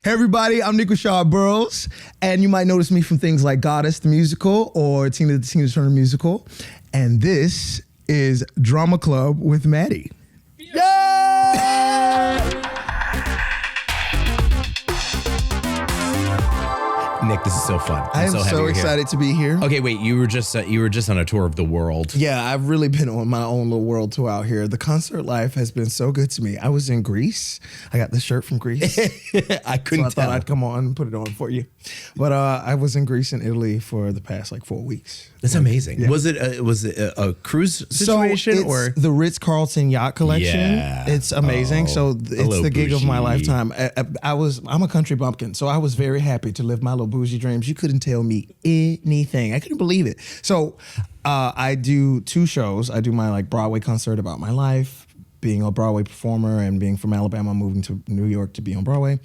Hey everybody, I'm Nick Rashad Burroughs, and you might notice me from things like Goddess the Musical or Tina Turner Musical, and this is Drama Club with Matty. Nick, this is so fun. I'm so happy so you're excited to be here. Okay, wait, you were just on a tour of the world. Yeah, I've really been on my own little world tour out here. The concert life has been so good to me. I was in Greece. I got this shirt from Greece. I couldn't thought I'd come on and put it on for you. But I was in Greece and Italy for the past 4 weeks. That's amazing. Yeah. Was it a cruise situation so or the Ritz-Carlton Yacht Collection? Yeah. It's amazing. So it's the gig of my bougie. lifetime. I'm a country bumpkin, so I was very happy to live my little bougie dreams. You couldn't tell me anything. I couldn't believe it. So I do 2 shows. I do my Broadway concert about my life, being a Broadway performer and being from Alabama, moving to New York to be on Broadway.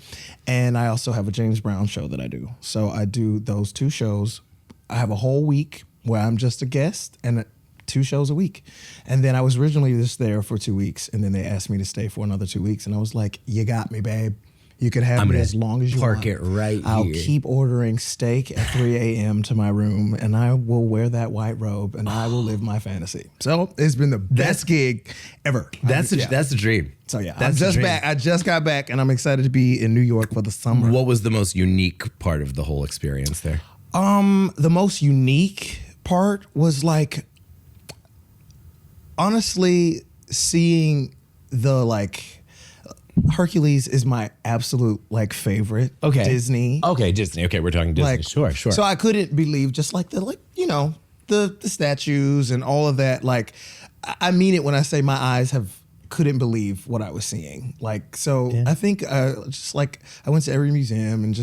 And I also have a James Brown show that I do. So I do those 2 shows. I have a whole week where I'm just a guest and 2 shows a week. And then I was originally just there for 2 weeks, and then they asked me to stay for another 2 weeks. And I was like, you got me, babe. You could have me as long as you want. park it right I'll here. keep ordering steak at 3 a.m. to my room, and I will wear that white robe, and I will live my fantasy. So it's been the best gig ever. That's the dream. So yeah, I'm That's the just dream. back. I just got back, and I'm excited to be in New York for the summer. What was the most unique part of the whole experience there? The most unique part was honestly seeing the Hercules is my absolute favorite. Okay. Disney. Okay, Disney. Okay, we're talking Disney. Sure. So I couldn't believe just the statues and all of that. I mean it when I say my eyes couldn't believe what I was seeing. I think I went to every museum and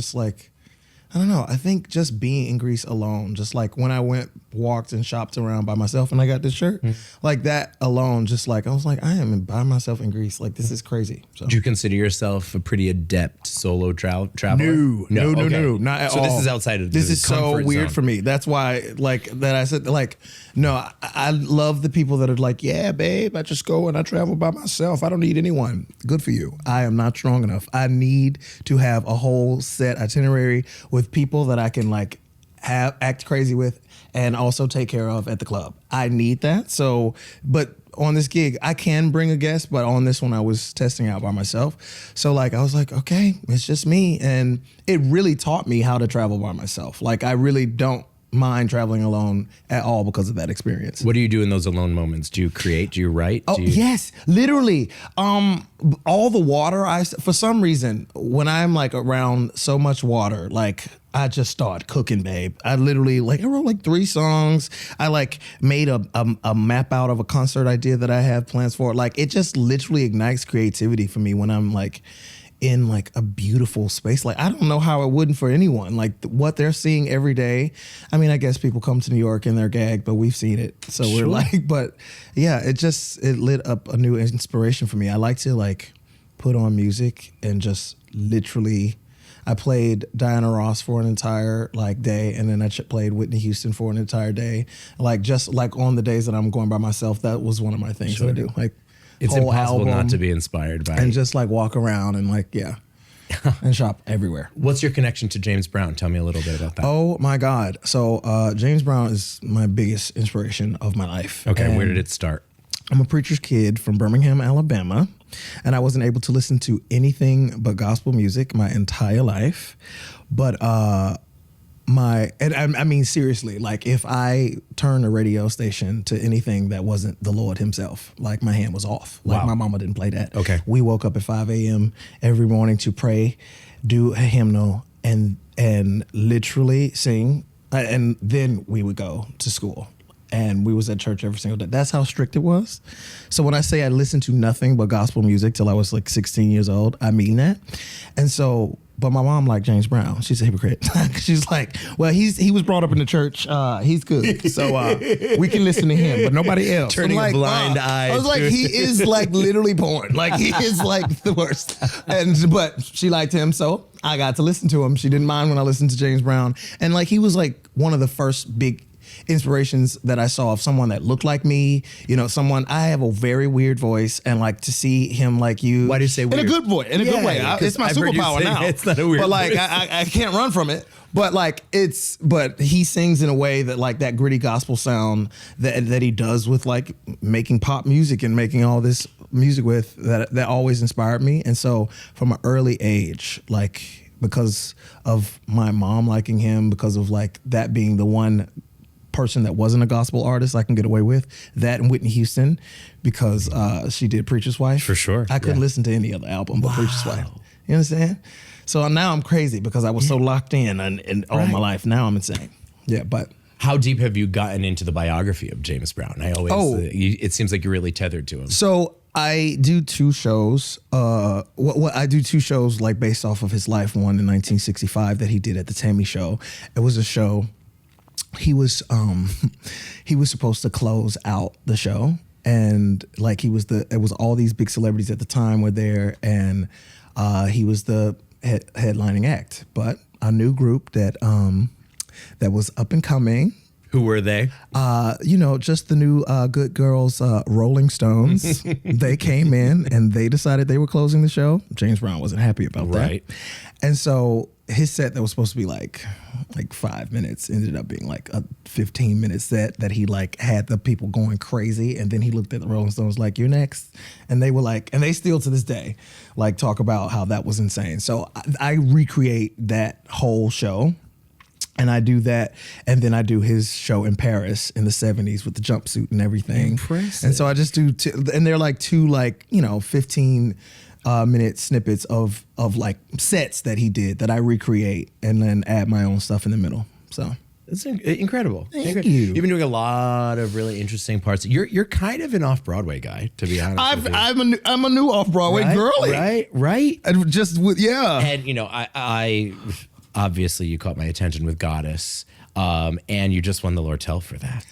I don't know. I think just being in Greece alone, just when I walked and shopped around by myself and I got this shirt, that alone, I was I am by myself in Greece. This is crazy. So. Do you consider yourself a pretty adept solo traveler? No, Okay. not at all. So this is outside of this the is so comfort weird zone. for me. That's why, that I said, no, I love the people that are yeah, babe, I just go and I travel by myself. I don't need anyone. Good for you. I am not strong enough. I need to have a whole set itinerary with people that I can act crazy with and also take care of at the club. I need that. So, but on this gig, I can bring a guest, but on this one, I was testing out by myself. So I was okay, it's just me. And it really taught me how to travel by myself. I really don't mind traveling alone at all because of that experience. What do you do in those alone moments? Do you create? Do you write? Oh, yes, literally. All the water, for some reason, when I'm around so much water, I just start cooking, babe. I literally, I wrote 3 songs. I made a map out of a concert idea that I have plans for. It just literally ignites creativity for me when I'm in a beautiful space. I don't know how it wouldn't for anyone. What they're seeing every day. I mean, I guess people come to New York and they're gagged, but we've seen it. So Sure. we're but yeah, it lit up a new inspiration for me. I like to put on music and just literally, I played Diana Ross for an entire day, and then I played Whitney Houston for an entire day. Just on the days that I'm going by myself, that was one of my things that I do. It's whole impossible album, not to be inspired by and it. just walk around and and shop everywhere. What's your connection to James Brown? Tell me a little bit about that. Oh my God. So James Brown is my biggest inspiration of my life. Okay, And where did it start? I'm a preacher's kid from Birmingham, Alabama, and I wasn't able to listen to anything but gospel music my entire life. But I mean seriously, if I turned a radio station to anything that wasn't the Lord himself, my hand was off. Wow. My mama didn't play that. Okay. We woke up at 5 a.m. every morning to pray, do a hymnal, and literally sing, and then we would go to school. And we was at church every single day. That's how strict it was. So when I say I listened to nothing but gospel music till I was 16 years old, I mean that. And so, but my mom liked James Brown. She's a hypocrite. She's well, he was brought up in the church. He's good. So we can listen to him, but nobody else. Turning a blind eye. I was he is literally porn. He is the worst. But she liked him, so I got to listen to him. She didn't mind when I listened to James Brown. And he was one of the first big inspirations that I saw of someone that looked like me. I have a very weird voice, and like to see him like you. Why do you say weird? In a good voice. In a good way. It's my superpower now. It's not a weird but like voice. I can't run from it. But like but he sings in a way that like that gritty gospel sound that he does with like making pop music and making all this music with that always inspired me. And so from an early age, like because of my mom liking him, because of like that being the one person that wasn't a gospel artist I can get away with, that and Whitney Houston, because she did Preacher's Wife. For sure. I couldn't listen to any other album but Preacher's Wife. You understand? So now I'm crazy because I was so locked in and all my life. Now I'm insane. Yeah, but how deep have you gotten into the biography of James Brown? It seems like you're really tethered to him. So I do 2 shows. I do 2 shows like based off of his life. One in 1965 that he did at the Tammy Show. It was a show. He was supposed to close out the show, and like it was all these big celebrities at the time were there, and he was the headlining act. But a new group that was up and coming. Who were they? Just the new good girls, Rolling Stones. They came in and they decided they were closing the show. James Brown wasn't happy about that. Right. And so his set that was supposed to be like 5 minutes ended up being like a 15-minute set that he like had the people going crazy. And then he looked at the Rolling Stones like, "You're next." And they were like, and they still to this day like talk about how that was insane. So I recreate that whole show. And I do that, and then I do his show in Paris in the 70s with the jumpsuit and everything. Impressive. And so I just do, and they're like 2 15-minute snippets of like sets that he did that I recreate and then add my own stuff in the middle. So it's incredible. Thank you. You've been doing a lot of really interesting parts. You're kind of an off-Broadway guy, to be honest with you. I'm a new off-Broadway girly. Right. And just with, yeah. And I obviously you caught my attention with Goddess, and you just won the Lortel for that.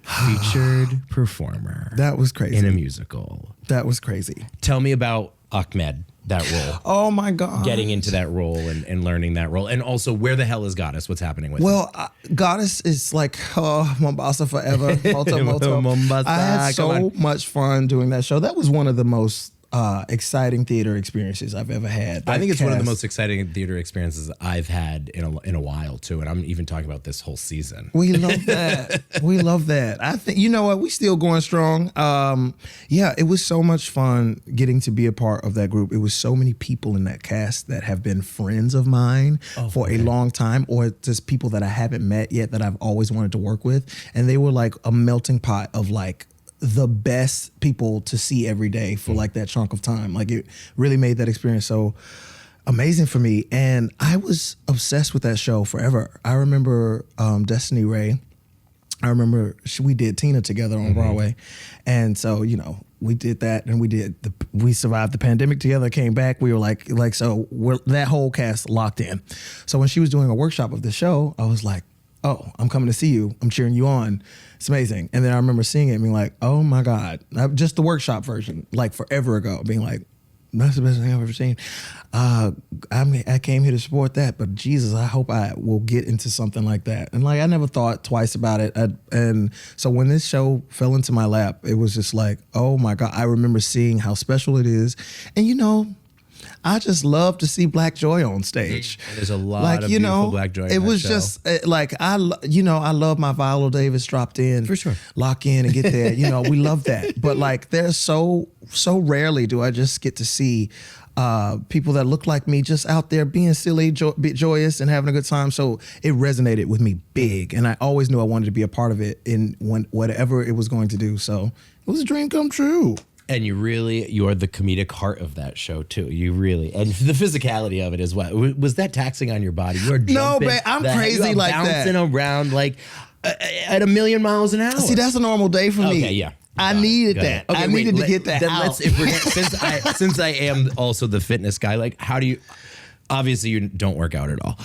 Featured performer. That was crazy. In a musical. That was crazy. Tell me about Ahmed, that role. Oh my God. Getting into that role and learning that role. And also, where the hell is Goddess? What's happening with it? Goddess is like, Mombasa forever. Mombasa. I had so much fun doing that show. That was one of the most exciting theater experiences I've ever had. I think it's one of the most exciting theater experiences I've had in a while too, and I'm even talking about this whole season. We love that. We love that. I think, you know what, we still going strong. It was so much fun getting to be a part of that group. It was so many people in that cast that have been friends of mine for a long time, or just people that I haven't met yet that I've always wanted to work with, and they were like a melting pot of like the best people to see every day for like that chunk of time. Like it really made that experience so amazing for me. And I was obsessed with that show forever. I remember Destiny Ray. I remember we did Tina together on Broadway. And so, we did that, and we survived the pandemic together, came back. We were that whole cast locked in. So when she was doing a workshop of the show, I was like, "Oh, I'm coming to see you. I'm cheering you on. It's amazing." And then I remember seeing it and being like, "Oh my God," just the workshop version, like forever ago, being like, "That's the best thing I've ever seen." I came here to support that, but Jesus, I hope I will get into something like that. And like, I never thought twice about it. And so when this show fell into my lap, it was just like, oh my God, I remember seeing how special it is. And I just love to see Black joy on stage. There's a lot of beautiful Black joy. It was just like I love my Viola Davis dropped in for sure, lock in and get there. We love that. But like, there's so rarely do I just get to see people that look like me just out there being silly, joyous, and having a good time. So it resonated with me big, and I always knew I wanted to be a part of it in whatever it was going to do. So it was a dream come true. And you are the comedic heart of that show too. And the physicality of it as well. Was that taxing on your body? You were jumping. No, babe, I'm crazy like that. Bouncing around like at 1,000,000 miles an hour. See, that's a normal day for me. Okay, yeah. I needed that. Okay, I needed to get that out. Since I am also the fitness guy, like how do you... Obviously, you don't work out at all.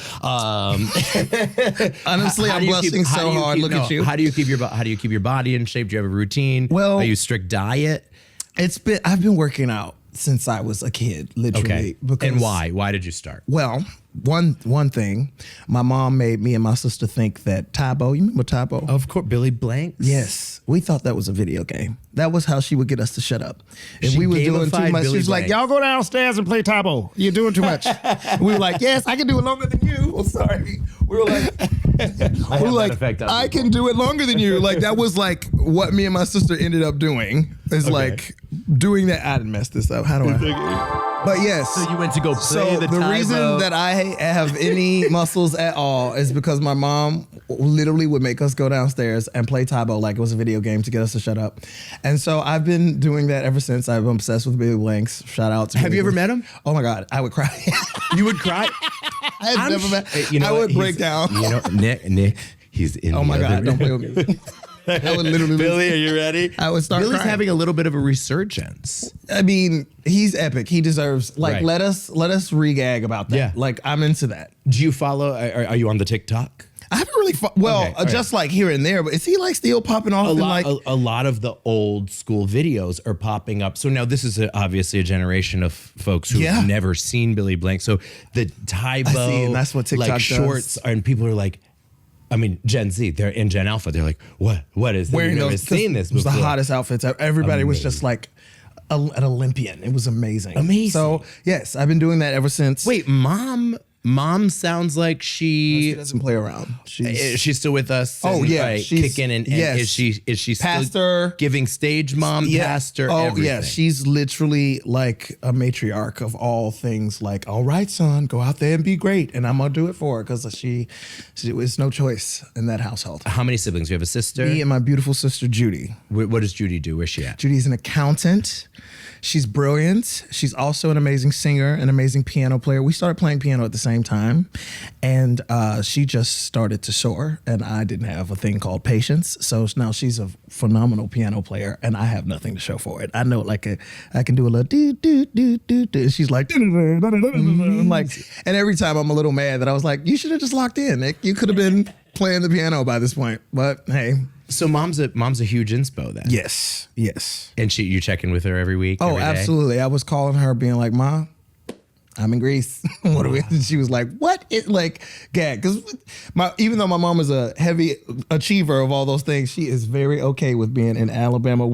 Honestly, I'm blushing so hard. Look at you. How do you keep your body in shape? Do you have a routine? Well, are you strict diet? I've been working out since I was a kid, literally. Okay. Because, And why? Why did you start? Well, one thing, my mom made me and my sister think that Tybo, you remember Tybo? Of course, Billy Blanks. Yes, we thought that was a video game. That was how she would get us to shut up. If She we were doing too gamified much, she Billy was like, Blanks. "Y'all go downstairs and play Tybo. You're doing too much." We were like, "Yes, I can do it longer than you." Oh, sorry. We were like, I can do it longer than you. Like that was like what me and my sister ended up doing. Is like doing that. I didn't mess this up. How do I? But yes. So you went to go play So the the Tybo. reason that I have any muscles at all is because my mom literally would make us go downstairs and play Tybo like it was a video game to get us to shut up. And so I've been doing that ever since. I've been obsessed with Billy Blanks. Shout out to Have Billy you ever Blanks. met him? Oh my God, I would cry. You would cry. I had never met. You know I what? would break He's- down. You know, Nick, he's in. Oh the my other God, don't play room. with me. I would literally. Billy, are you ready? I would start Billy's crying. having a little bit of a resurgence. I mean, he's epic. He deserves like Right. let us re-gag about that. Yeah. Like I'm into that. Do you follow? Are you on the TikTok? I haven't really well, Okay, all just like here and there, but is he like still popping off? A and lot of the old school videos are popping up. So now this is obviously a generation of folks who've Yeah. never seen Billy Blanks. So the Tybo, I see, and that's what TikTok like does. shorts, and people are like, I mean, Gen Z, they're in Gen Alpha. They're like, what is this? wearing We've never those, seen this it was before. the hottest outfits. Everybody was just like an Olympian. It was amazing. Amazing. So yes, I've been doing that ever since. Wait, mom sounds like she she. doesn't play around. She's still with us. Oh, and, yeah, like, she's- kicking and yes. is she still Pastor. giving stage mom, pastor? Oh everything. yeah, she's literally like a matriarch of all things. Like, all right, son, go out there and be great, and I'm gonna do it for her because she it's no choice in that household. How many siblings? You have a sister? Me and my beautiful sister Judy. What does Judy do? Where's she at? Judy's an accountant. She's brilliant. She's also an amazing singer, an amazing piano player. We started playing piano at the same time, and she just started to soar, and I didn't have a thing called patience. So now she's a phenomenal piano player, and I have nothing to show for it. I know like I can do a little do do do do do. She's like, I'm like, and every time I'm a little mad that I was like, you should have just locked in, Nick. You could have been playing the piano by this point. But hey, So mom's a huge inspo then. yes. And you check in with her every week. Oh, every day? absolutely. I was calling her being like, Ma, I'm in Greece. What are we? And she was like, what? It like, gag. Because even though my mom is a heavy achiever of all those things, she is very okay with being in Alabama.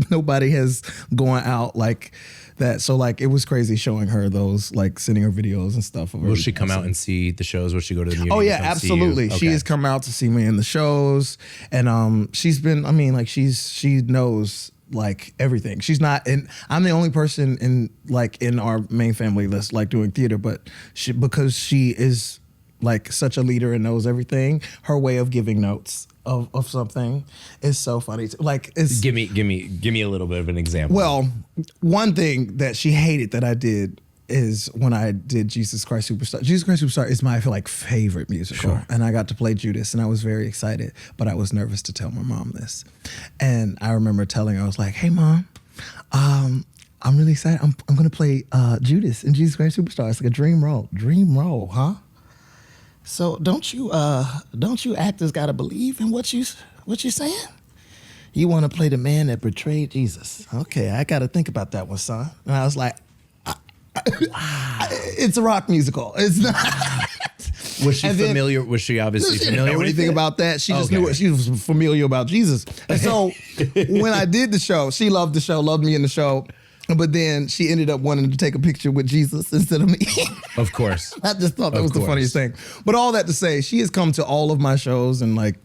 Nobody has gone out like that. So like, it was crazy showing her those, like sending her videos and stuff. Of Will she come out and see the shows? Will she go to the Muny? Oh yeah, to come see you? absolutely. She Okay. has come out to see me in the shows, and she's been. I mean, like she knows like everything. She's not, and I'm the only person in our main family that's like doing theater, but because she is like such a leader and knows everything. Her way of giving notes of something is so funny. Like it's Give me a little bit of an example. well, one thing that she hated that I did is when I did Jesus Christ Superstar. Jesus Christ Superstar is my favorite musical. Sure. And I got to play Judas and I was very excited, but I was nervous to tell my mom this. And I remember telling her, I was like, hey mom, I'm really excited. I'm gonna play Judas in Jesus Christ Superstar. It's like a dream role. Dream role, huh? So don't you actors gotta believe in what you saying? You want to play the man that betrayed Jesus? Okay, I got to think about that one, son. And I was like, it's a rock musical. It's not. Was she and then- familiar? Was she obviously She didn't familiar know with anything it? about that. She just Okay. knew she was familiar about Jesus. And so when I did the show, she loved the show, loved me in the show. But then she ended up wanting to take a picture with Jesus instead of me. Of course. I just thought that Of was the course. funniest thing. But all that to say, she has come to all of my shows and like,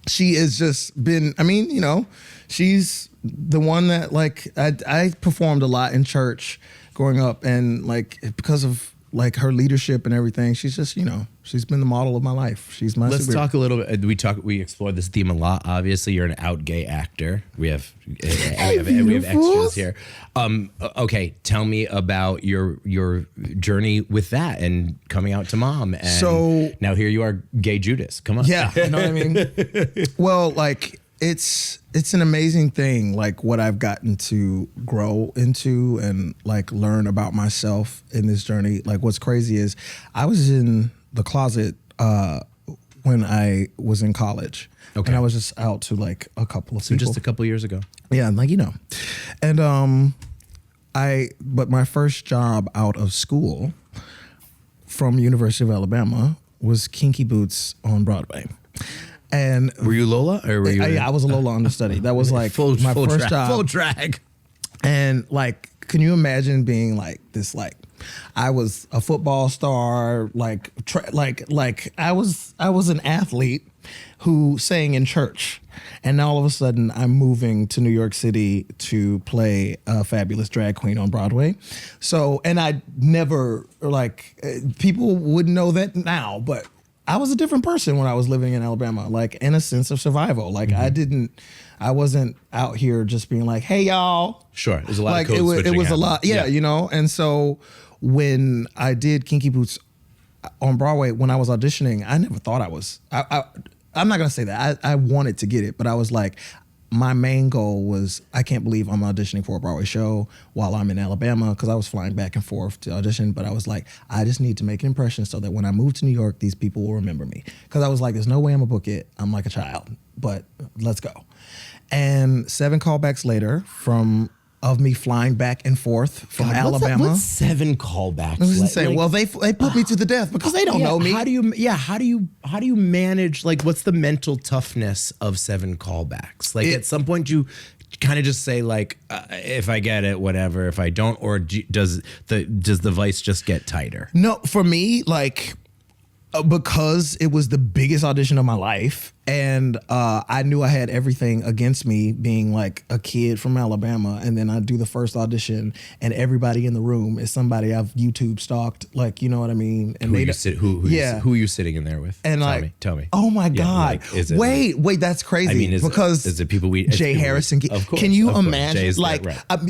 she has just been, I mean, you know, she's the one that like, I performed a lot in church growing up and like, because of like her leadership and everything, she's just, you know, she's been the model of my life. She's my Let's superhero. talk a little bit. We explored this theme a lot. Obviously, you're an out gay actor. We have extras beautifuls. here. Okay, tell me about your journey with that and coming out to mom. And So- now here you are, gay Judas. Come on. Yeah, you know what I mean? Well, like it's an amazing thing, like what I've gotten to grow into and like learn about myself in this journey. Like what's crazy is I was in the closet when I was in college. Okay. And I was just out to like a couple of So people. just a couple years ago. Yeah, like, you know. And but my first job out of school from University of Alabama was Kinky Boots on Broadway. And were you Lola or were you? I was a Lola understudy. That was like my first job. Full drag. And like, can you imagine being like this? Like, I was a football star. Like I was an athlete who sang in church, and now all of a sudden I'm moving to New York City to play a fabulous drag queen on Broadway. So, and I never people wouldn't know that now, but I was a different person when I was living in Alabama, like in a sense of survival. Like I wasn't out here just being like, hey y'all. Sure, there's a lot of code it was switching a lot, yeah, you know. And so when I did Kinky Boots on Broadway, when I was auditioning, I never thought I was. I'm not gonna say that. I wanted to get it, but I was like, my main goal was, I can't believe I'm auditioning for a Broadway show while I'm in Alabama, because I was flying back and forth to audition. But I was like, I just need to make an impression so that when I move to New York, these people will remember me. Because I was like, there's no way I'm gonna book it. I'm like a child, but let's go. And 7 callbacks later of me flying back and forth from Alabama. What's 7 callbacks? It was insane. Well, they put me to the death because they don't know me. How do you manage, like, what's the mental toughness of 7 callbacks? Like, at some point you kind of just say, like, if I get it, whatever. If I don't, or does the vice just get tighter? No, for me, like, because it was the biggest audition of my life, and I knew I had everything against me, being like a kid from Alabama, and then I do the first audition, and everybody in the room is somebody I've YouTube stalked, like, you know what I mean? And who are you sitting in there with? And tell me. Oh my God! Like, is it wait, that's crazy. I mean, is it people we? Jay Harrison. Of course. Can you imagine? Like,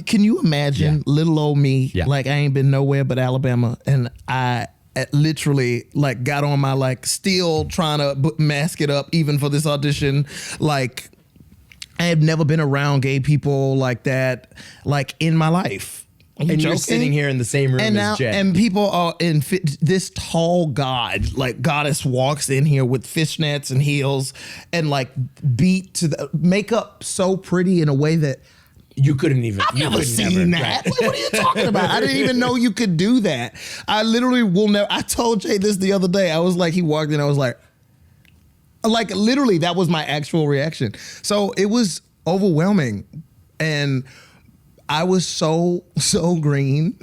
can you imagine little old me? Yeah. Like, I ain't been nowhere but Alabama, and I literally like got on my, like, still trying to mask it up even for this audition. Like, I have never been around gay people like that, like, in my life. And you're sitting here in the same room as Jay. And people are this tall goddess walks in here with fishnets and heels and, like, beat to the makeup so pretty in a way that you couldn't even. I've never seen that. What are you talking about? I didn't even know you could do that. I literally will never. I told Jay this the other day. I was like, he walked in. I was like, literally, that was my actual reaction. So it was overwhelming, and I was so green.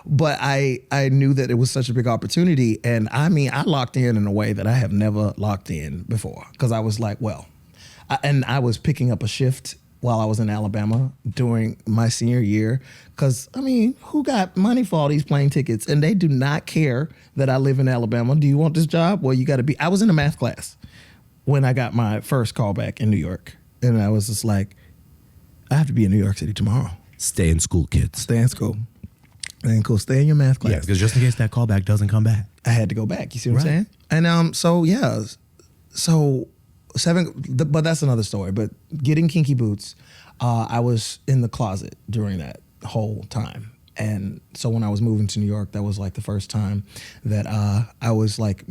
But I knew that it was such a big opportunity, and I mean, I locked in a way that I have never locked in before, because I was like, and I was picking up a shift while I was in Alabama during my senior year. Because, I mean, who got money for all these plane tickets? And they do not care that I live in Alabama. Do you want this job? Well, you got to be. I was in a math class when I got my first call back in New York. And I was just like, I have to be in New York City tomorrow. Stay in school, kids. Stay in school. Stay in your math class. Yeah, because just in case that callback doesn't come back. I had to go back. You see what I'm saying? And so 7, but that's another story. But getting Kinky Boots, I was in the closet during that whole time. And so when I was moving to New York, that was like the first time that I was like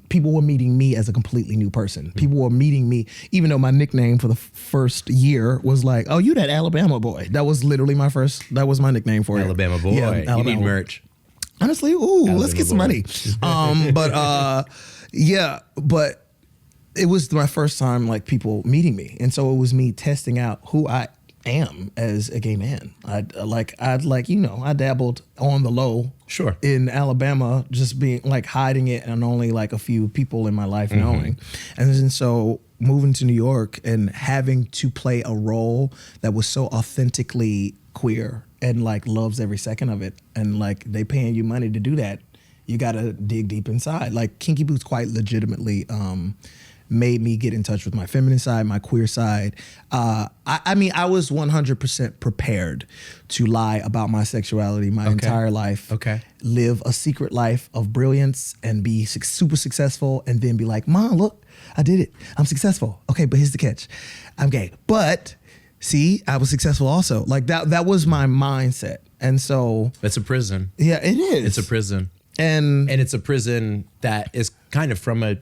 people were meeting me as a completely new person. People were meeting me, even though my nickname for the first year was like, oh, you that Alabama boy. That was literally that was my nickname for Alabama boy. Yeah, Alabama. You need merch. Honestly, Alabama let's get some money. But it was my first time, like, people meeting me. And so it was me testing out who I am as a gay man. I dabbled on the low. Sure. In Alabama, just being like hiding it, and only like a few people in my life knowing. And then so moving to New York and having to play a role that was so authentically queer and like loves every second of it, and like they paying you money to do that, you gotta dig deep inside. Like, Kinky Boots quite legitimately made me get in touch with my feminine side, my queer side. I mean, I was 100% prepared to lie about my sexuality my entire life. Okay. Live a secret life of brilliance and be super successful, and then be like, Mom, look, I did it. I'm successful. Okay, but here's the catch. I'm gay. But see, I was successful also. Like, that was my mindset. And so it's a prison. Yeah, it is. It's a prison. And it's a prison that is kind of from a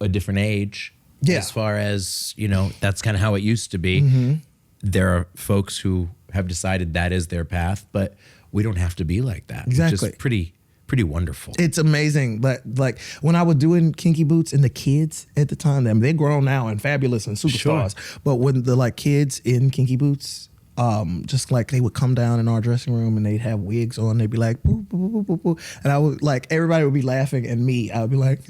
different age. Yeah. As far as, you know, that's kind of how it used to be. There are folks who have decided that is their path, but we don't have to be like that. Exactly. Which is pretty wonderful. It's amazing. But like when I was doing Kinky Boots and the kids at the time, they're grown now and fabulous and superstars. Sure. But when the like kids in Kinky Boots, just like they would come down in our dressing room and they'd have wigs on, they'd be like, boo, boo, boo, boo, boo. And I would like, everybody would be laughing and I would be like,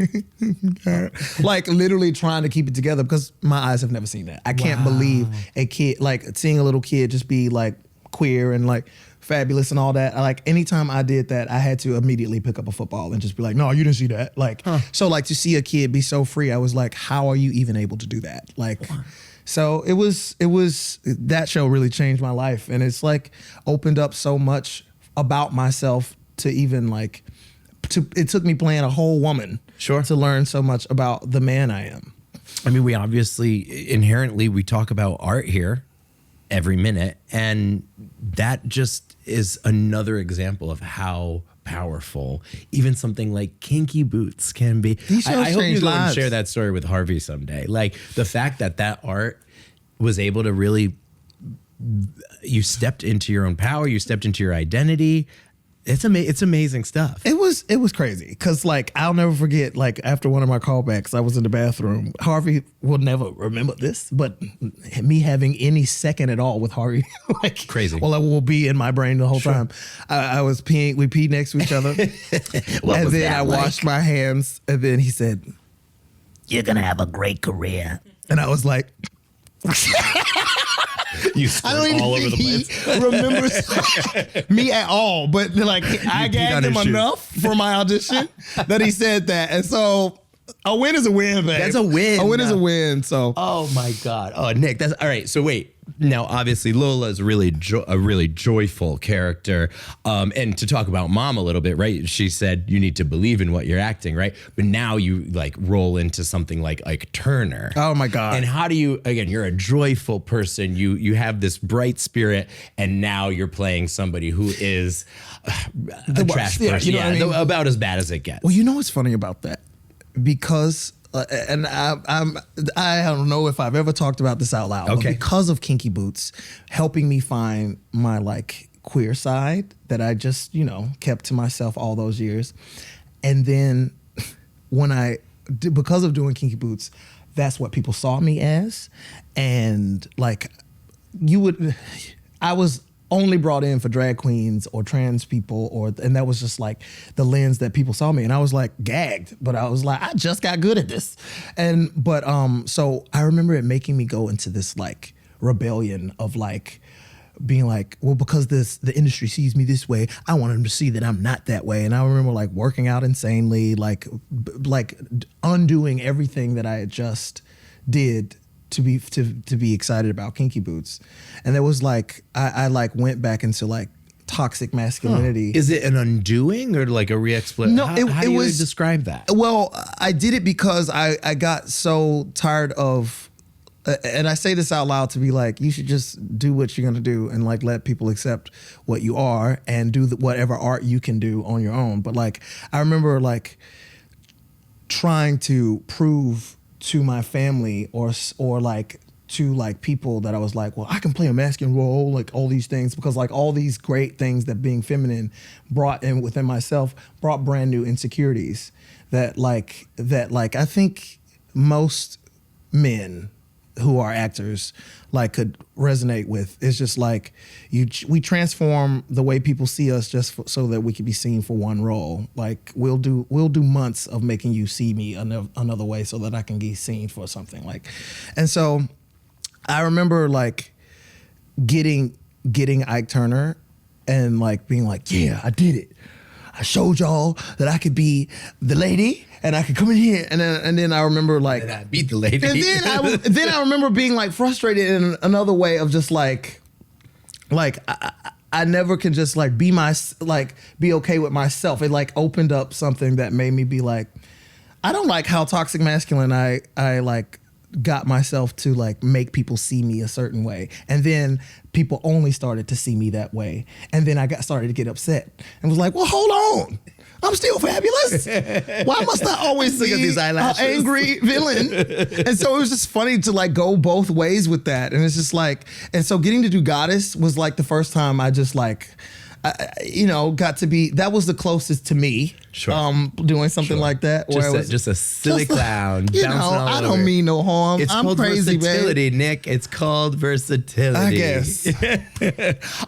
like literally trying to keep it together because my eyes have never seen that. I can't believe a kid, like seeing a little kid just be like queer and like fabulous and all that. Like anytime I did that, I had to immediately pick up a football and just be like, no, you didn't see that. Like, so like to see a kid be so free, I was like, how are you even able to do that? Like, so it was that show really changed my life. And it's like opened up so much about myself to even like, it took me playing a whole woman to learn so much about the man I am. I mean, we obviously inherently, we talk about art here every minute, and that just is another example of how powerful even something like Kinky Boots can be. I hope you go and share that story with Harvey someday. Like the fact that art was able to really, you stepped into your own power, you stepped into your identity. It's amazing stuff. It was crazy because like I'll never forget, like after one of my callbacks, I was in the bathroom. Harvey will never remember this, but me having any second at all with Harvey, like crazy. Well, it will be in my brain the whole time. I was peeing. We peed next to each other, and then I washed my hands, and then he said, "You're gonna have a great career," and I was like. You squirt all over the place. He remembers me at all, but like I gagged him enough for my audition that he said that, and so a win is a win, babe. That's a win. A win is a win. So, oh my God. Oh, Nick, that's all right. So wait. Now, obviously, Lola is really a really joyful character, and to talk about Mom a little bit, right? She said you need to believe in what you're acting, right? But now you like roll into something like Turner. Oh my God! And how do you? Again, you're a joyful person. You have this bright spirit, and now you're playing somebody who is a trash person. You know what I mean? About as bad as it gets. Well, you know what's funny about that? Because and I don't know if I've ever talked about this out loud. Okay. But because of Kinky Boots helping me find my like queer side that I just kept to myself all those years, and then when because of doing Kinky Boots, that's what people saw me as, and like I was only brought in for drag queens or trans people, and that was just like the lens that people saw me, and I was like gagged, but I was like, I just got good at this, but so I remember it making me go into this like rebellion of like being like, well, because the industry sees me this way, I want them to see that I'm not that way, and I remember like working out insanely, like undoing everything that I had just did to be excited about Kinky Boots. And there was like I like went back into like toxic masculinity. Is it an undoing or like a re-exploration? No, how do you describe that? Well, I did it because I got so tired of and I say this out loud to be like, you should just do what you're gonna do and like let people accept what you are and do whatever art you can do on your own. But like I remember like trying to prove to my family or like to like people that I was like, well, I can play a masculine role, like all these things, because like all these great things that being feminine brought in within myself brought brand new insecurities that I think most men who are actors like could resonate with. It's just like we transform the way people see us just so that we can be seen for one role. Like we'll do months of making you see me another way so that I can be seen for something like. And so I remember like getting Ike Turner and like being like, yeah, I did it. I showed y'all that I could be the lady and I could come in here. And then I remember like, and I beat the lady. And then I remember being like frustrated in another way of just like I never can just like be okay with myself. It like opened up something that made me be like, I don't like how toxic masculine I like got myself to like make people see me a certain way. And then people only started to see me that way. And then I started to get upset and was like, well, hold on. I'm still fabulous. Why must I always Look at be these an eyelashes. angry villain? And so it was just funny to like go both ways with that. And it's just like, and so getting to do Goddess was like the first time I just like, got to be, that was the closest to me. Sure. Doing something like that. Where Just a silly clown. You bouncing know, all I over. don't mean no harm. It's I'm called crazy, versatility, babe. Nick. It's called versatility. I guess.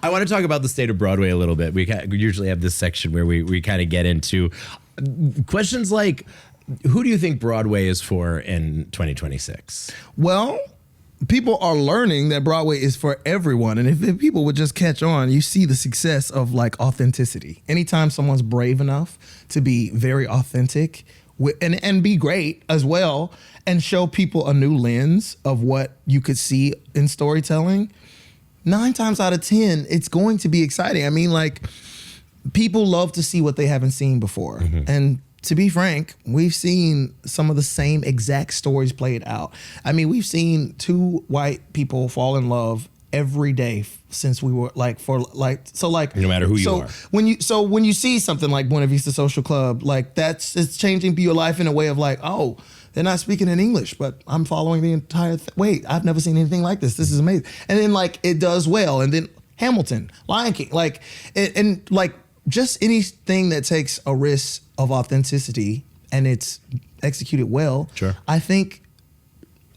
I want to talk about the state of Broadway a little bit. We usually have this section where we kind of get into questions like, who do you think Broadway is for in 2026? Well, people are learning that Broadway is for everyone. And if people would just catch on, you see the success of like authenticity. Anytime someone's brave enough to be very authentic and be great as well and show people a new lens of what you could see in storytelling, 9 times out of 10, it's going to be exciting. I mean, like, people love to see what they haven't seen before. And to be frank, we've seen some of the same exact stories played out. I mean, we've seen 2 white people fall in love every day since we were no matter who you are. When you see something like Buena Vista Social Club, like it's changing your life in a way of like, oh, they're not speaking in English, but I'm following the entire wait, I've never seen anything like this. This is amazing. And then like it does well. And then Hamilton, Lion King, like and like just anything that takes a risk of authenticity and it's executed well. Sure. I think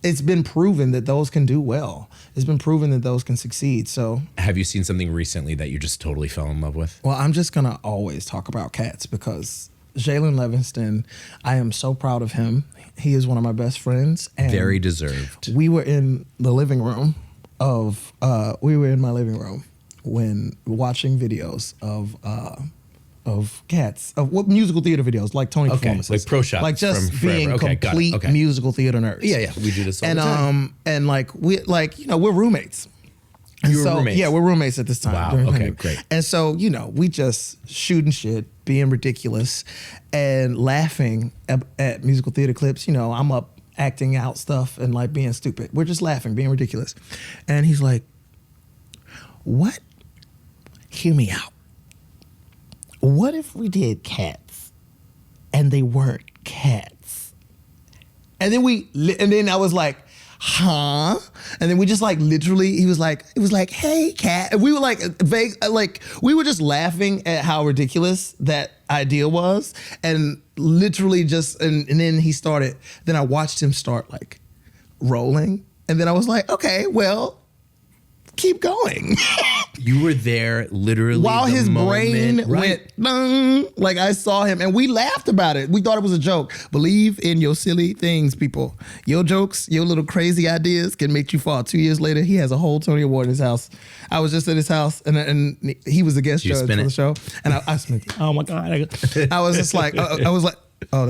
it's been proven that those can do well. It's been proven that those can succeed. So Have you seen something recently that you just totally fell in love with? well, I'm just gonna always talk about Cats because Jalen Livingston, I am so proud of him. He is one of my best friends. And Very deserved. we were in the living room in my living room when watching videos of Cats, of what musical theater videos, like Tony performances, like pro shots like just from being forever. Okay, got it. complete Okay. musical theater nerds. Yeah, we do this all the time. And like we're roommates. And You were roommates? Yeah, we're roommates at this time. Wow, during okay, pandemic. great. And so, we just shooting shit, being ridiculous, and laughing at musical theater clips. I'm up acting out stuff and like being stupid. We're just laughing, being ridiculous. And he's like, what? Hear me out. What if we did Cats and they weren't cats? And then I was like, huh? And then we just like literally, it was like, hey, cat. And we were like we were just laughing at how ridiculous that idea was. And literally just, and then then I watched him start like rolling. And then I was like, okay, well, keep going. You were there literally While the his brain moment, right? went, ding, like I saw him and we laughed about it. We thought it was a joke. Believe in your silly things, people. Your jokes, your little crazy ideas can make you fall. 2 years later, he has a whole Tony Award in his house. I was just at his house and he was a guest Did you judge spin for the it? show. And I spent it. Oh my God. I was just like, oh,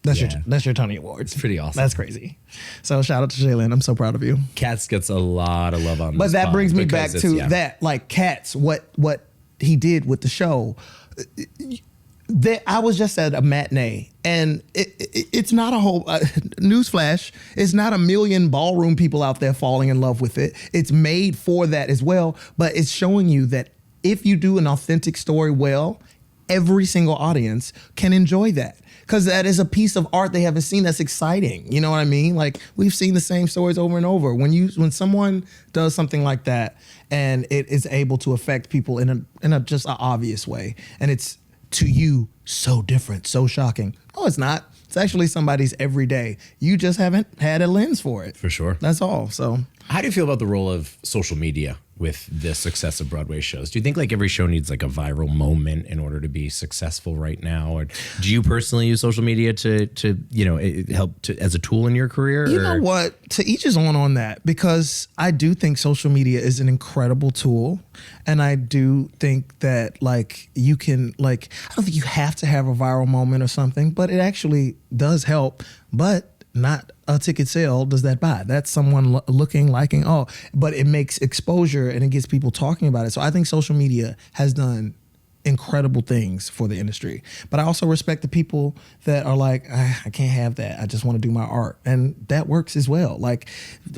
that's your Tony Award. It's pretty awesome. That's crazy. So shout out to Jalen. I'm so proud of you. Cats gets a lot of love on But this that pod brings me because back it's- to yeah. that, like Cats, what he did with the show. I was just at a matinee, and it's not a whole newsflash. It's not a million ballroom people out there falling in love with it. It's made for that as well, but it's showing you that if you do an authentic story well, every single audience can enjoy that. Because that is a piece of art they haven't seen that's exciting. You know what I mean? Like, we've seen the same stories over and over. When someone does something like that and it is able to affect people in a just an obvious way, and it's to you so different, so shocking. Oh, it's not. It's actually somebody's everyday. You just haven't had a lens for it. For sure. That's all. So How do you feel about the role of social media with the success of Broadway shows? Do you think like every show needs like a viral moment in order to be successful right now? Or do you personally use social media to help as a tool in your career? You know what? To each his own on that, because I do think social media is an incredible tool. And I do think that like you can I don't think you have to have a viral moment or something, but it actually does help. But not a ticket sale does that buy. That's someone looking, liking, but it makes exposure and it gets people talking about it. So I think social media has done incredible things for the industry. But I also respect the people that are like, I can't have that. I just want to do my art. And that works as well. Like,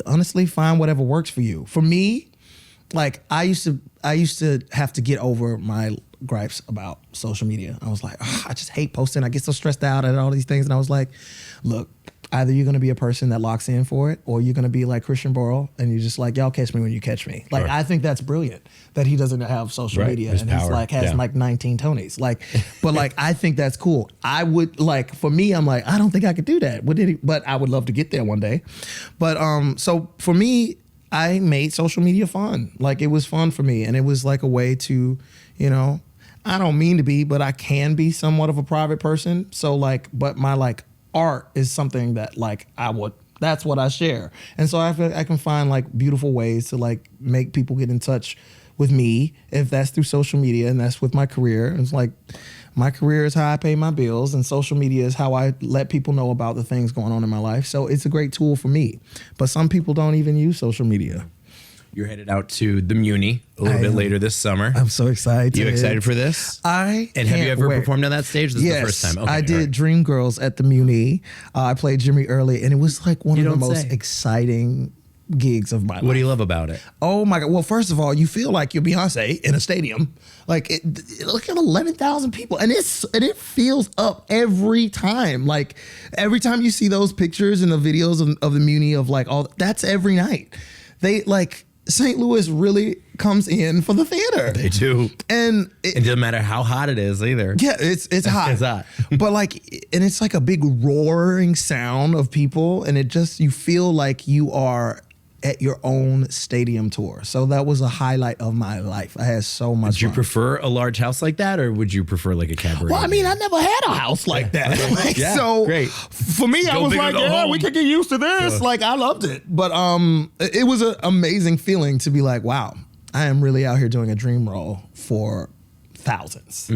honestly, find whatever works for you. For me, like I used to have to get over my gripes about social media. I was like, I just hate posting. I get so stressed out at all these things. And I was like, look, either you're going to be a person that locks in for it, or you're going to be like Christian Burrow and you're just like, y'all catch me when you catch me. Like, I think that's brilliant that he doesn't have social media and he's like, has like 19 Tonys. Like, but like, I think that's cool. I would like, for me, I'm like, I don't think I could do that. But I would love to get there one day. But so for me, I made social media fun. Like, it was fun for me. And it was like a way to, you know, I don't mean to be, but I can be somewhat of a private person. So like, but my like art is something that like that's what I share. And so I feel I can find like beautiful ways to like make people get in touch with me, if that's through social media, and that's with my career. It's like, my career is how I pay my bills, and social media is how I let people know about the things going on in my life. So it's a great tool for me. But some people don't even use social media. You're headed out to the Muny a little bit later this summer. I'm so excited. You excited for this? And have you ever performed on that stage? This is the first time. Okay, I did Dreamgirls at the Muny. I played Jimmy Early, and it was like one of the most exciting gigs of my life. What do you love about it? Oh my God. Well, first of all, you feel like you're Beyonce in a stadium. Like, look at 11,000 people. And it feels up every time. Like, every time you see those pictures and the videos of the Muny of like that's every night. They like, St. Louis really comes in for the theater. They do. And it doesn't matter how hot it is either. Yeah, it's hot. It's hot. But like, and it's like a big roaring sound of people, and you feel like you are at your own stadium tour. So that was a highlight of my life. I had so much fun. Would you prefer a large house like that, or would you prefer like a cabaret? Well, I mean, I never had a house like that. Like, so great. For me, I was like, yeah, we could get used to this. Like, I loved it. But it was an amazing feeling to be like, wow, I am really out here doing a dream role for thousands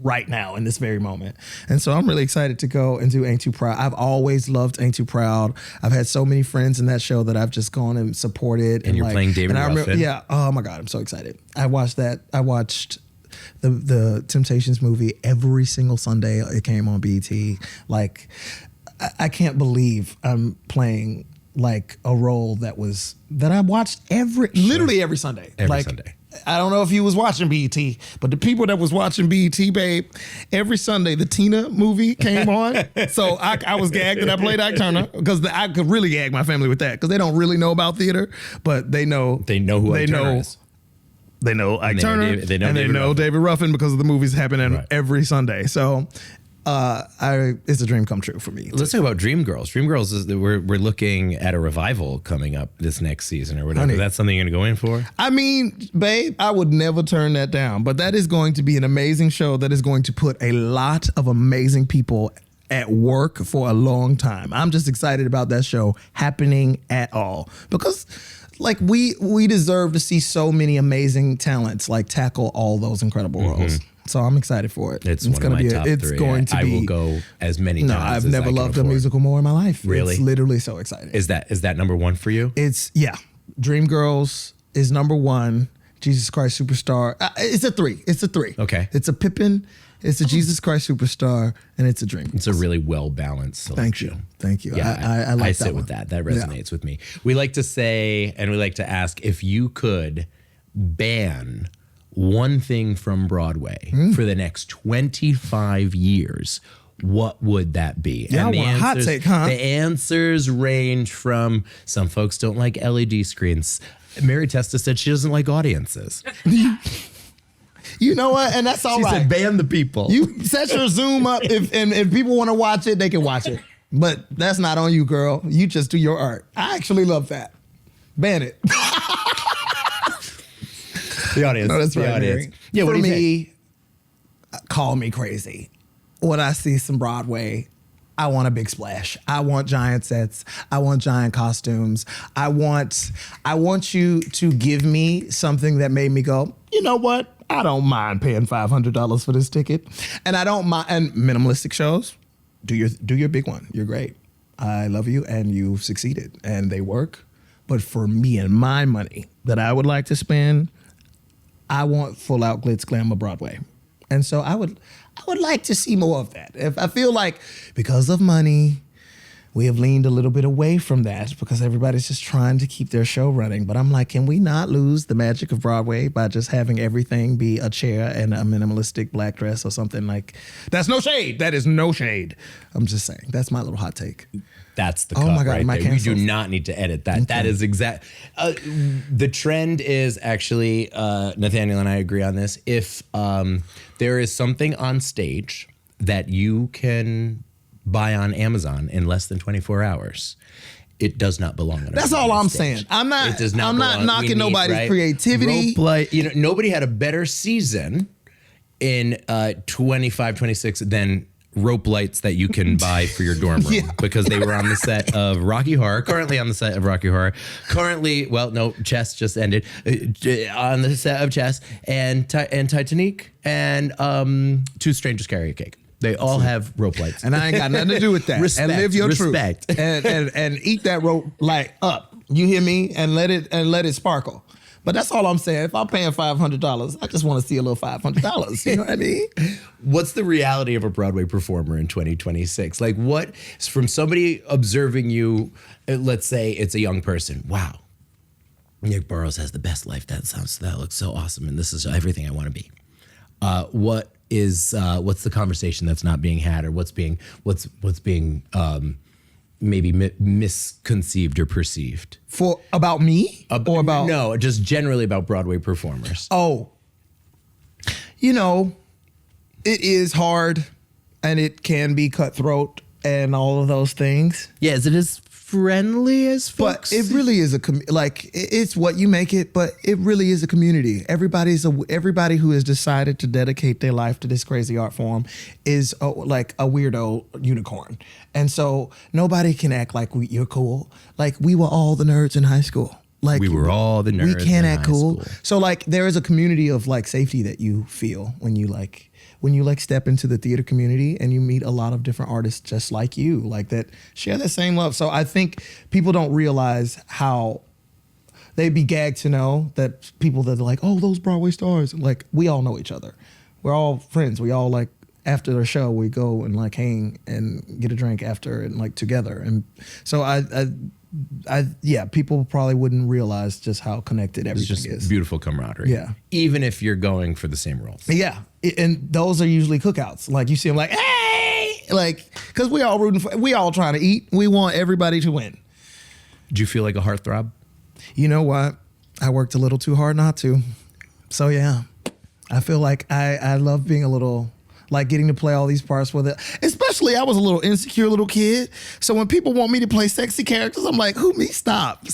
right now in this very moment. And so I'm really excited to go and do Ain't Too Proud. I've always loved Ain't Too Proud. I've had so many friends in that show that I've just gone and supported. And you're like, playing David Ruffin. Yeah. Oh my God, I'm so excited. I watched that. I watched the Temptations movie every single Sunday. It came on BET. Like, I can't believe I'm playing like a role that I watched literally every Sunday. Every Sunday. I don't know if you was watching BET, but the people that was watching BET, babe, every Sunday the Tina movie came on. So I was gagged that I played Ike Turner, because I could really gag my family with that, because they don't really know about theater, but they know who Ike Turner is. They know Ike Turner, they know David Ruffin, because of the movies happening every Sunday. So it's a dream come true for me. Let's talk about Dreamgirls. Dreamgirls is we're looking at a revival coming up this next season or whatever. Honey, is that something you're going to go in for? I mean, babe, I would never turn that down. But that is going to be an amazing show that is going to put a lot of amazing people at work for a long time. I'm just excited about that show happening at all, because like we deserve to see so many amazing talents like tackle all those incredible roles. So I'm excited for it. It's one of my top three. I will go as many times. No, I've never loved a musical more in my life. Really? It's literally so exciting. Is that number one for you? Dreamgirls is number one. Jesus Christ Superstar. It's a three. Okay. It's a Pippin. It's a Jesus Christ Superstar, and it's a Dream. It's a really well balanced selection. Thank you. Yeah, I like I that sit one. with that. That resonates with me. We like to say, and we like to ask, if you could ban one thing from Broadway for the next 25 years, what would that be? Yeah, and I want a hot take, huh? The answers range from, some folks don't like LED screens. Mary Testa said she doesn't like audiences. You know what? And that's all right. She said ban the people. You set your Zoom up. If people want to watch it, they can watch it. But that's not on you, girl. You just do your art. I actually love that. Ban it. The audience. No, that's the right, audience. Mary. Yeah, what For do you me, think? Call me crazy. When I see some Broadway, I want a big splash. I want giant sets. I want giant costumes. I want you to give me something that made me go, you know what? I don't mind paying $500 for this ticket. And I don't mind, and minimalistic shows, do your big one. You're great. I love you and you've succeeded and they work. But for me and my money that I would like to spend, I want full out glitz glamour Broadway. And so I would like to see more of that. If I feel like because of money, we have leaned a little bit away from that because everybody's just trying to keep their show running. But I'm like, can we not lose the magic of Broadway by just having everything be a chair and a minimalistic black dress or something like? That's no shade. That is no shade. I'm just saying. That's my little hot take. That's the cut right there. We do not need to edit that. Okay. That is exact. The trend is actually, Nathaniel and I agree on this. If there is something on stage that you can buy on Amazon in less than 24 hours, it does not belong on. That's all I'm saying. I'm not knocking nobody's creativity. Rope play, nobody had a better season in 25, 26 than rope lights that you can buy for your dorm room because they were on the set of Rocky Horror, currently on the set of Rocky Horror, Chess just ended, on the set of Chess and Titanic and Two Strangers Carry a Cake. They all have rope lights. And I ain't got nothing to do with that. Respect, and live your respect. truth. And eat that rope light up. You hear me? And let it sparkle. But that's all I'm saying. If I'm paying $500, I just want to see a little $500. You know what I mean? What's the reality of a Broadway performer in 2026? Like, what, from somebody observing you, let's say it's a young person. Wow, Nick Burroughs has the best life. That looks so awesome, and this is everything I want to be. What's the conversation that's not being had, or what's being maybe misconceived or perceived? About me? Or about... No, just generally about Broadway performers. Oh, it is hard and it can be cutthroat and all of those things. Yeah, is it as friendly as folks? But it really is it's what you make it, but it really is a community. Everybody who has decided to dedicate their life to this crazy art form is like a weirdo unicorn. And so nobody can act like you're cool. Like, we were all the nerds in high school. Like, we were all the nerds. We can't act cool. So like, there is a community of like safety that you feel when you step into the theater community and you meet a lot of different artists just like you, like that share that same love. So I think people don't realize how they'd be gagged to know that people that are like, oh, those Broadway stars, like, we all know each other. We're all friends. We all, like, after the show, we go and like hang and get a drink after and like together. And so people probably wouldn't realize just how connected everything is. It's just beautiful camaraderie. Yeah. Even if you're going for the same roles. Yeah. And those are usually cookouts. Like, you see them like, hey, like, because we all trying to eat. We want everybody to win. Do you feel like a heartthrob? You know what? I worked a little too hard not to. So yeah, I feel like I love being a little, like, getting to play all these parts with it. Especially, I was a little insecure little kid. So when people want me to play sexy characters, I'm like, who me? Stop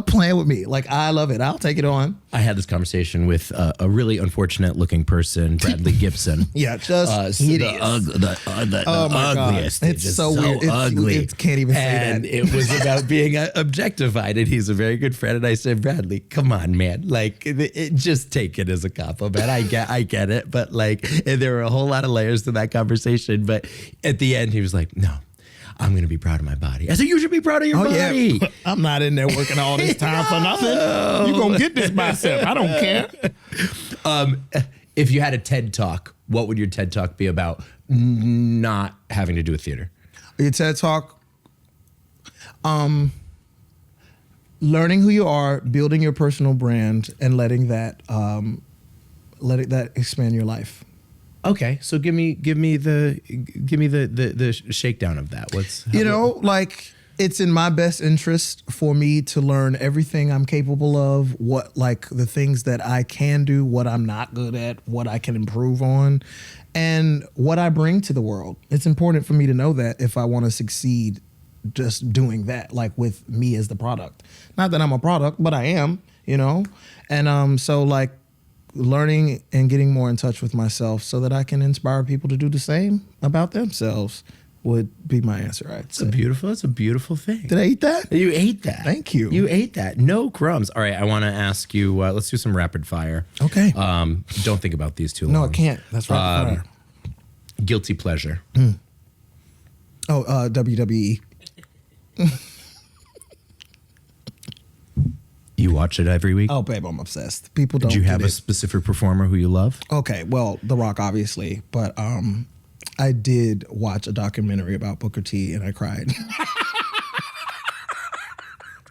playing with me. Like, I love it. I'll take it on. I had this conversation with a really unfortunate looking person, Bradley Gibson. Yeah, just hideous. The ugliest. God. It's so weird. Ugly. It can't even say that. And it was about being objectified. And he's a very good friend. And I said, Bradley, come on, man. Like, just take it as a compliment. I get it. But like, there were a whole lot of layers to that conversation. But at the end, he was like, no, I'm going to be proud of my body. I said, you should be proud of your body. Yeah. I'm not in there working all this time for nothing. You're going to get this bicep. I don't care. If you had a TED Talk, what would your TED Talk be about not having to do with theater? Your TED Talk, learning who you are, building your personal brand, and letting that expand your life. Okay, so give me the shakedown of that. Like, it's in my best interest for me to learn everything I'm capable of, what, like, the things that I can do, what I'm not good at, what I can improve on, and what I bring to the world. It's important for me to know that if I want to succeed just doing that, like, with me as the product. Not that I'm a product, but I am, And so, like, learning and getting more in touch with myself so that I can inspire people to do the same about themselves would be my answer. It's a beautiful thing. Did I eat that? You ate that. Thank you. You ate that. No crumbs. All right, I want to ask you, let's do some rapid fire. Okay. Don't think about these too long. No, I can't. That's rapid fire. Guilty pleasure. WWE. You watch it every week? Oh, babe, I'm obsessed. People don't. Do you have a specific performer who you love? Okay, well, The Rock, obviously, but I did watch a documentary about Booker T and I cried.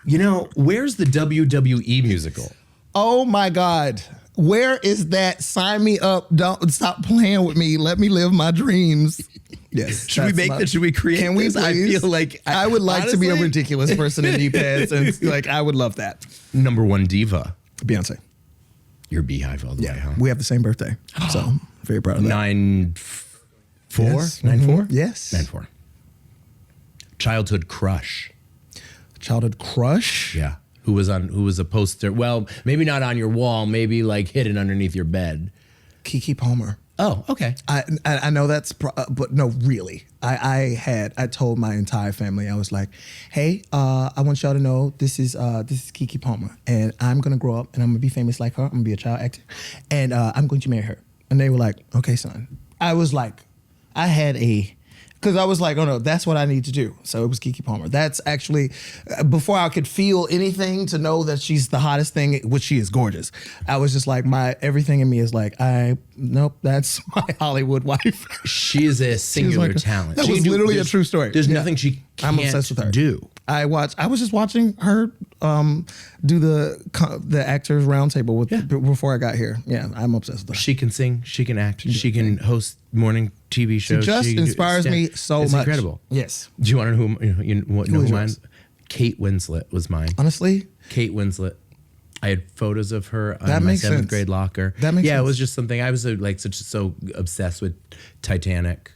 You know, where's the WWE musical? Oh my God. Where is that? Sign me up. Don't stop playing with me. Let me live my dreams. Yes. Should we make that? Should we create Can we this? I please? feel like I would like to be a honestly- ridiculous person in knee pads, and like I would love that. Number one diva. Beyonce. You're Beehive all the way, huh? We have the same birthday. So very proud of that. 9-4? Yes. 9-4? Yes. 9-4. Childhood crush. Childhood crush. Yeah. Who was a poster? Well, maybe not on your wall, maybe like hidden underneath your bed. Keke Palmer. Oh, okay. I know that's, but no, really. I told my entire family, I was like, hey, I want y'all to know this is Keke Palmer, and I'm gonna grow up and I'm gonna be famous like her. I'm gonna be a child actor, and I'm going to marry her. And they were like, okay, son. I was like, because I was like, oh no, that's what I need to do. So it was Keke Palmer. That's actually, before I could feel anything to know that she's the hottest thing, which she is gorgeous. I was just like, everything in me is like, nope, that's my Hollywood wife. She is a singular like talent. That She was can do- literally a there's- true story. There's Yeah. nothing she I'm can't obsessed with her. do. I was just watching her do the actors roundtable before I got here. Yeah, I'm obsessed with her. She can sing. She can act. She can host morning TV shows. She just can do inspires me stand- so it's much. incredible. Yes. Do you want to know who is mine? yours? Kate Winslet was mine. Honestly, Kate Winslet. I had photos of her on That my makes 7th sense. grade locker. That makes Yeah, it sense. was just something. I was so obsessed with Titanic,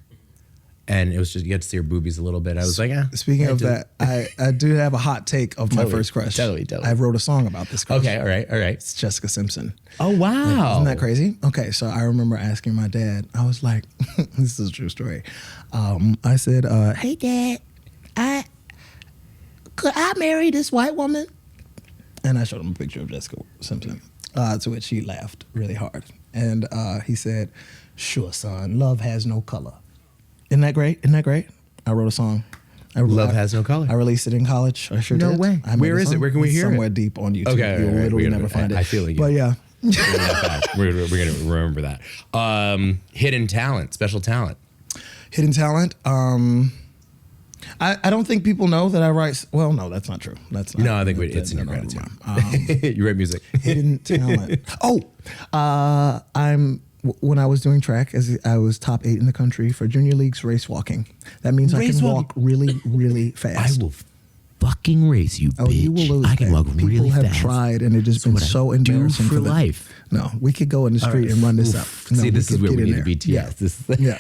and it was just you get to see her boobies a little bit. I was like, speaking of that, I do have a hot take of my Totally, first crush. totally. I wrote a song about this crush. Okay, all right. It's Jessica Simpson. Oh wow, Isn't that crazy? Okay, so I remember asking my dad, I was like, this is a true story. I said, hey Dad, could I marry this white woman? And I showed him a picture of Jessica Simpson, to which he laughed really hard. And he said, sure, son, love has no color. Isn't that great? Isn't that great? I wrote a song. Love has no color. I released it in college. I sure No did. way. I made Where a is it? song. Where can we It's hear it? somewhere deep on YouTube. Okay, You'll all right, literally we're never gonna- find it. I feel like But yeah. we're gonna remember that. Hidden talent, special talent. Hidden talent. I don't think people know that I write. Well, no, that's not true. That's not. No, I think it's in your credits. You write music. Hidden talent. When I was doing track, I was top 8 in the country for junior leagues race walking. That means I Race can walking. walk really, really fast. I will fucking race you, bitch. You will lose. I can that. walk People really have fast. tried, and it has been what I so do embarrassing for them. life. No, we could go in the street and run this up. No, See, this is could where get we in need there. the BTS. Yeah. This is Yeah.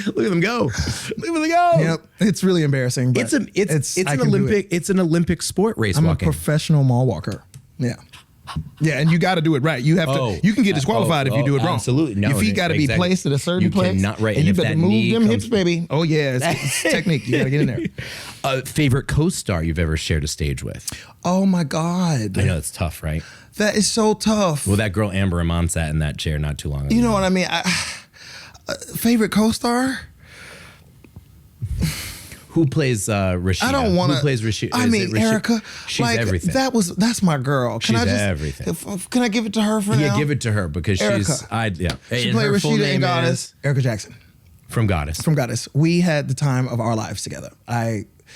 Look at them go. Look at them go. Yep. It's really embarrassing. But It's I an can do Olympic. it. It's an Olympic sport, race I'm walking. a professional mall walker. Yeah. Yeah, and you got to do it right. You have to. You can get disqualified if you do it wrong. Absolutely, no. Your feet got to be exactly. placed at a certain You place. cannot right. And you if better that move knee them comes- hips, baby. Oh yeah, it's technique. You got to get in there. Favorite co-star you've ever shared a stage with? Oh my God, I know it's tough, right? that is so tough. Well, that girl Amber Iman sat in that chair not too long ago. You know what I mean? Favorite co-star? Who plays Rashida? I don't want to. Who plays Rashida? I mean, Erica. She's like, everything. That's my girl. Can She's I just, everything. Can I give it to her for now? Yeah, give it to her because Erica. she's. She And played her full Rashida name in Goddess. is Erica Jackson. From Goddess. From Goddess. We had the time of our lives together.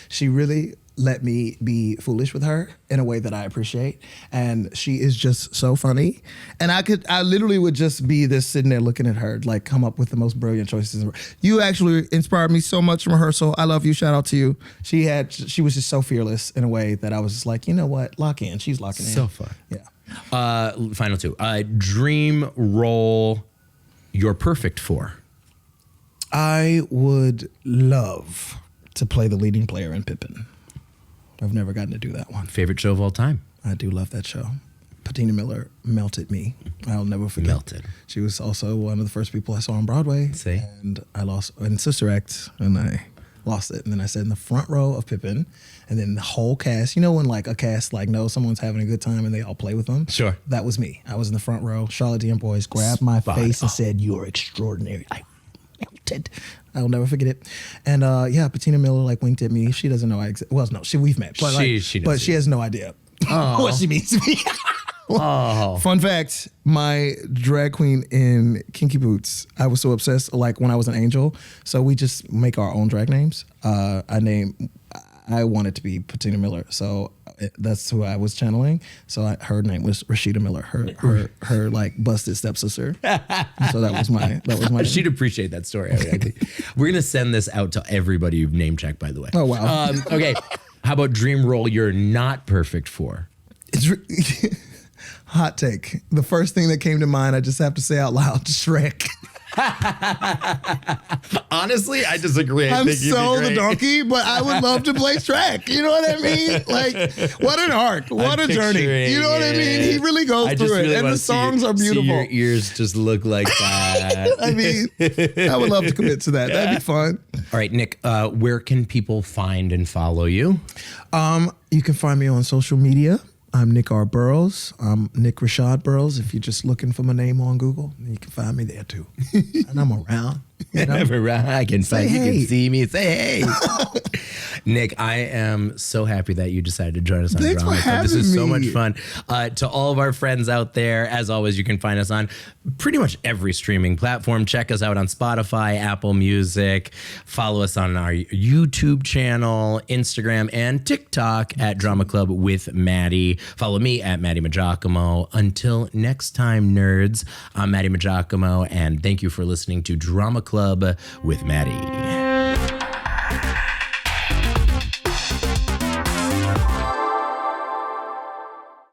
She really let me be foolish with her in a way that I appreciate. And she is just so funny. And I literally would just be this sitting there looking at her, like come up with the most brilliant choices. You actually inspired me so much in rehearsal. I love you. Shout out to you. She was just so fearless in a way that I was just like, you know what? Lock in. She's locking in. So fun. Yeah. Final two. Dream role you're perfect for. I would love to play the leading player in Pippin. I've never gotten to do that one. Favorite show of all time? I do love that show. Patina Miller melted me. I'll never forget. Melted. She was also one of the first people I saw on Broadway. See? And I lost in Sister Act, and I lost it. And then I sat in the front row of Pippin, and then the whole cast. You know when like a cast like knows someone's having a good time and they all play with them? Sure. That was me. I was in the front row. Charlotte D. Boys grabbed my face and said, "You're extraordinary." I melted. I'll never forget it. And Patina Miller like winked at me. She doesn't know I exist. Well, no, we've met. But, She knows but you. she has no idea what she means to me. Oh. Fun fact, my drag queen in Kinky Boots, I was so obsessed, like when I was an angel. So we just make our own drag names. I wanted to be Patina Miller, so that's who I was channeling. So her name was Rashida Miller, her like busted stepsister. So that was my. She'd appreciate that story. I think. We're gonna send this out to everybody you've name checked, by the way. Oh wow. Okay, how about dream role you're not perfect for? It's hot take. The first thing that came to mind, I just have to say out loud, Shrek. Honestly, I disagree. I'm so the donkey, but I would love to play Shrek. You know what I mean? Like, what an arc, what a journey. You know what I mean? He really goes through it, and the songs are beautiful. See your ears just look like that. I mean, I would love to commit to that. That'd be fun. All right, Nick, where can people find and follow you? You can find me on social media. I'm Nick R. Burroughs. I'm Nick Rashad Burroughs. If you're just looking for my name on Google, you can find me there too. And I'm around. You know? I can find you. Hey. Can see me. Say hey. Nick, I am so happy that you decided to join us on Thanks Drama for Club. This having is so me. much fun. To all of our friends out there, as always, you can find us on pretty much every streaming platform. Check us out on Spotify, Apple Music. Follow us on our YouTube channel, Instagram, and TikTok at Drama Club with Matty. Follow me at Matty Majacomo. Until next time, nerds, I'm Matty Majacomo, and thank you for listening to Drama Club with Matty.